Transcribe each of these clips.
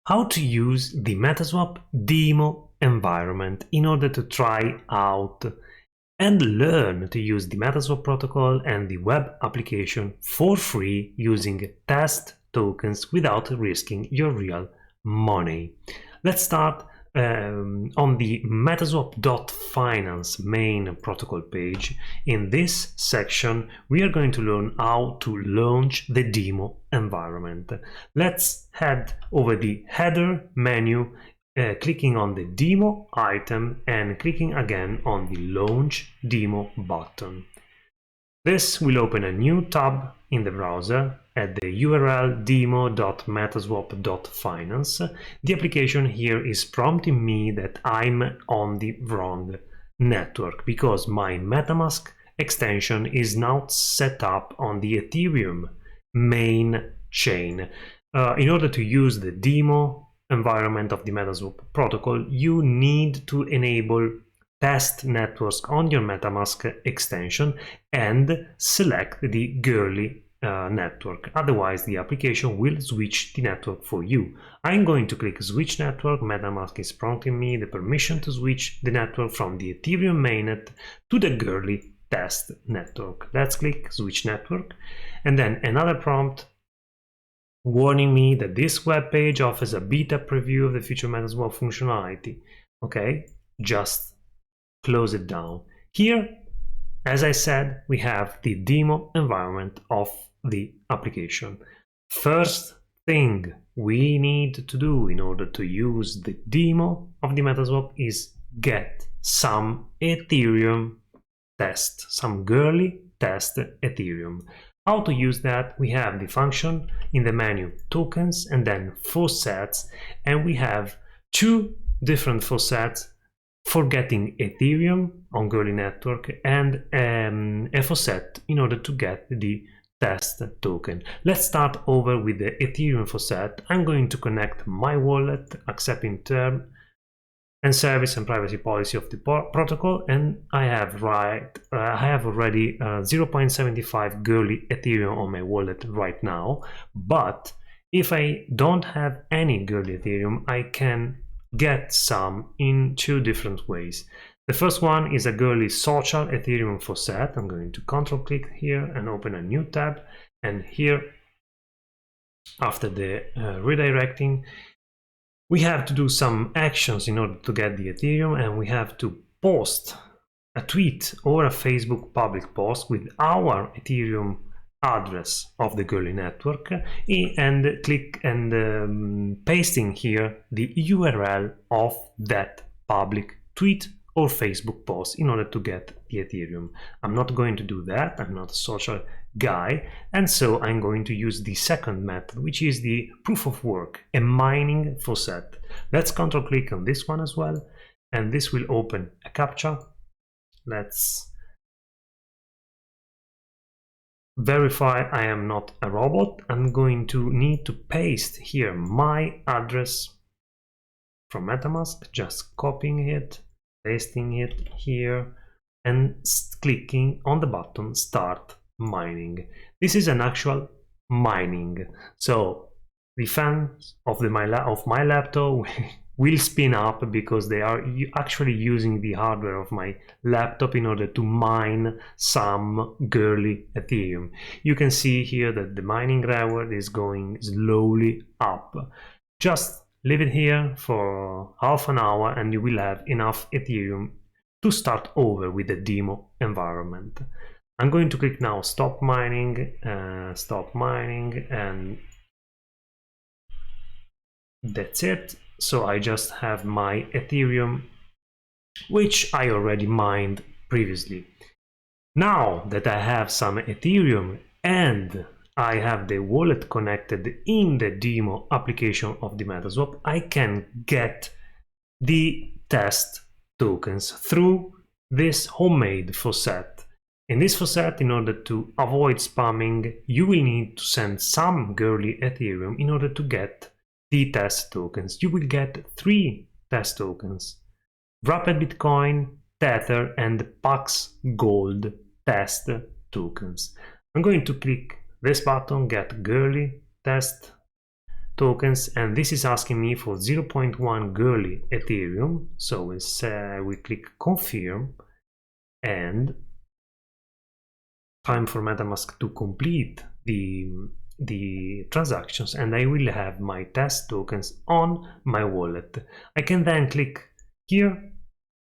how to use the Metaswap Demo environment in order to try out and learn to use the Metaswap protocol and the web application for free using test tokens without risking your real money. Let's start on the Metaswap.finance main protocol page. In this section, we are going to learn how to launch the demo environment. Let's head over the header menu, clicking on the demo item and clicking again on the launch demo button. This will open a new tab in the browser at the URL demo.metaswap.finance. The application here is prompting me that I'm on the wrong network because my MetaMask extension is now set up on the Ethereum main chain. In order to use the demo environment of the Metaswap protocol, you need to enable test networks on your MetaMask extension and select the girly network. Otherwise, the application will switch the network for you. I'm going to click switch network. MetaMask is prompting me the permission to switch the network from the Ethereum mainnet to the girly test network. Let's click switch network, and then another prompt warning me that this web page offers a beta preview of the future Metaswap functionality. Okay, just close it down. Here, as I said, we have the demo environment of the application. First thing we need to do in order to use the demo of the Metaswap is get some Ethereum test, some girly test Ethereum. How to use that? We have the function in the menu tokens and then FAUCETS, and we have two different FAUCETS for getting Ethereum on girly network and a FAUCET in order to get the test token. Let's start over with the Ethereum FAUCET. I'm going to connect my wallet, accepting term and service and privacy policy of the protocol, and I have already 0.75 girly Ethereum on my wallet right now. But if I don't have any girly Ethereum, I can get some in two different ways. The first one is a girly social Ethereum FAUCET. I'm going to control click here and open a new tab, and here after the redirecting, we have to do some actions in order to get the Ethereum, and we have to post a tweet or a Facebook public post with our Ethereum address of the girly network and click and pasting here the URL of that public tweet or Facebook post in order to get the Ethereum. I'm not going to do that. I'm not a social guy, and so I'm going to use the second method, which is the proof of work, a mining FAUCET. Let's control click on this one as well, and this will open a CAPTCHA. Let's verify I am not a robot. I'm going to need to paste here my address from MetaMask, just copying it, pasting it here, and clicking on the button start mining. This is an actual mining, so the fans of my laptop will spin up because they are actually using the hardware of my laptop in order to mine some girly Ethereum. You can see here that the mining reward is going slowly up. Just leave it here for half an hour and you will have enough Ethereum to start over with the demo environment. I'm going to click now stop mining, and that's it. So I just have my Ethereum, which I already mined previously. Now that I have some Ethereum and I have the wallet connected in the demo application of the Metaswap, I can get the test tokens through this homemade FAUCET. In this FAUCET, in order to avoid spamming, you will need to send some girly Ethereum in order to get the test tokens. You will get 3 test tokens: Wrapped Bitcoin, Tether, and Pax Gold test tokens. I'm going to click this button, get girly test tokens, and this is asking me for 0.1 girly Ethereum. So we click confirm, and time for MetaMask to complete the transactions, and I will have my test tokens on my wallet. I can then click here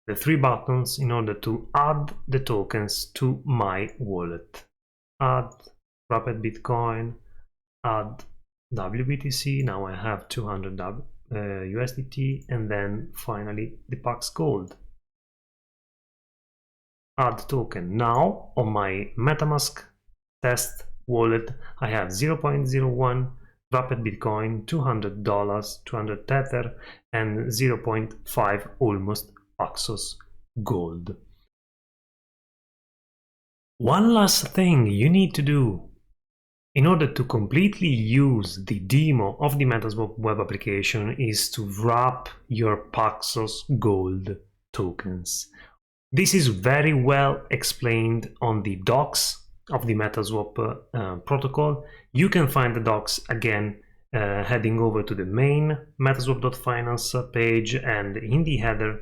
the three buttons in order to add the tokens to my wallet. Add Wrapped Bitcoin, add WBTC, now I have 200 USDT, and then finally the Pax Gold. Add token. Now on my MetaMask test wallet I have 0.01 Wrapped Bitcoin, $200, 200 Tether, and 0.5 almost Paxos Gold. One last thing you need to do in order to completely use the demo of the Metaswap web application is to wrap your Paxos Gold tokens. This is very well explained on the docs of the Metaswap protocol. You can find the docs again heading over to the main metaswap.finance page, and in the header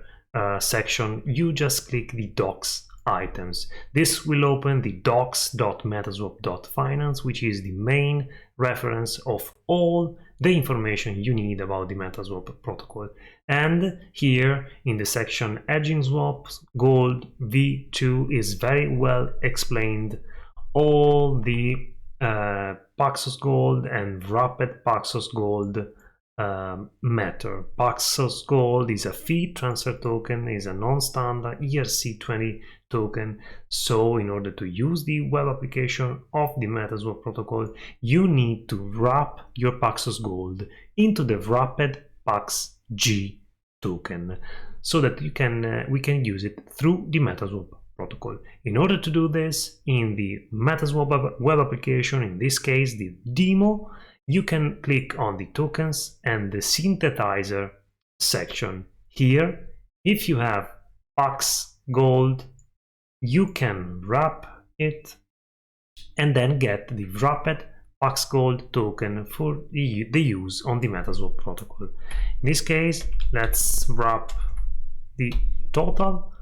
section you just click the docs items. This will open the docs.metaswap.finance, which is the main reference of all the information you need about the Metaswap protocol. And here in the section Edging Swaps Gold V2 is very well explained all the Paxos Gold and Wrapped Paxos Gold matter. Paxos Gold is a fee transfer token, is a non-standard ERC20 token. So in order to use the web application of the Metaswap protocol, you need to wrap your Paxos Gold into the Wrapped Pax G token so that we can use it through the Metaswap protocol. In order to do this in the Metaswap web application, in this case the demo, you can click on the tokens and the synthetizer section. Here, if you have Pax Gold, you can wrap it and then get the wrapped Pax Gold token for the use on the Metaswap protocol. In this case, let's wrap the total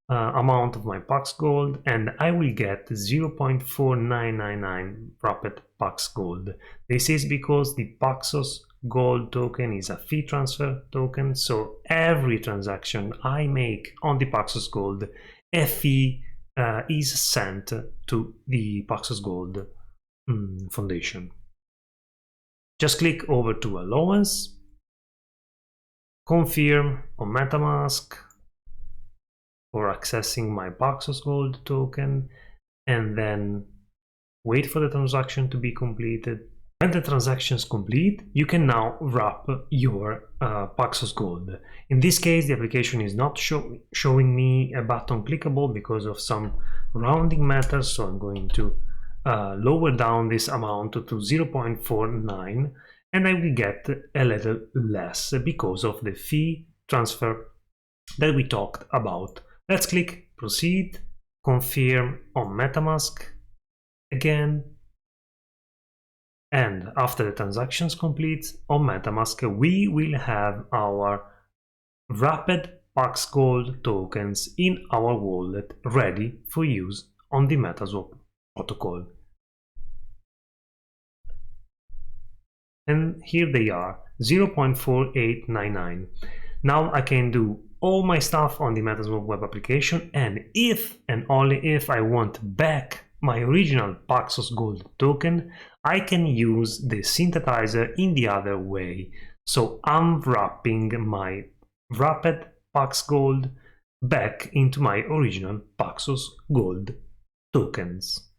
amount of my Pax Gold, and I will get 0.4999 wrapped Pax Gold. This is because the Paxos Gold token is a fee transfer token, so every transaction I make on the Paxos Gold, a fee is sent to the Paxos Gold Foundation. Just click over to allowance, confirm on MetaMask for accessing my Paxos Gold token, and then wait for the transaction to be completed. When the transaction is complete, you can now wrap your Paxos Gold. In this case, the application is not showing me a button clickable because of some rounding matters, so I'm going to lower down this amount to 0.49, and I will get a little less because of the fee transfer that we talked about. Let's click proceed, confirm on MetaMask again, and after the transactions complete on MetaMask, we will have our wrapped Pax Gold tokens in our wallet ready for use on the Metaswap protocol. And here they are, 0.4899. Now I can do all my stuff on the Metaswap web application, and if and only if I want back my original Paxos Gold token, I can use the synthetizer in the other way. So I'm wrapping my wrapped Pax Gold back into my original Paxos Gold tokens.